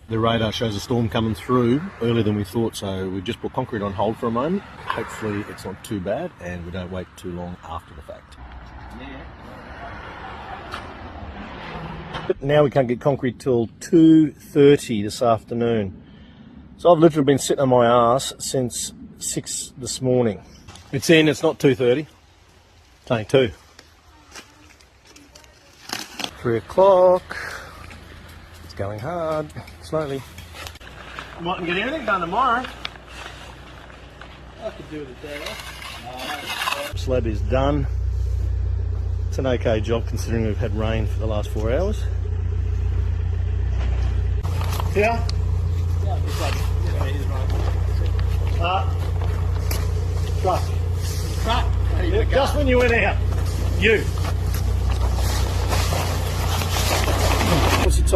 The radar shows a storm coming through earlier than we thought, so we've just put concrete on hold for a moment. Hopefully it's not too bad and we don't wait too long after the fact. But now we can't get concrete till 2:30 this afternoon. So I've literally been sitting on my ass since 6 this morning. It's in, it's not 2:30. It's only 2. 3 o'clock. It's going hard, slowly. Mightn't get anything done tomorrow. I could do it a day off. Slab is done. It's an okay job considering we've had rain for the last 4 hours. Yeah? Trust. Just when you went out. You. What's your time?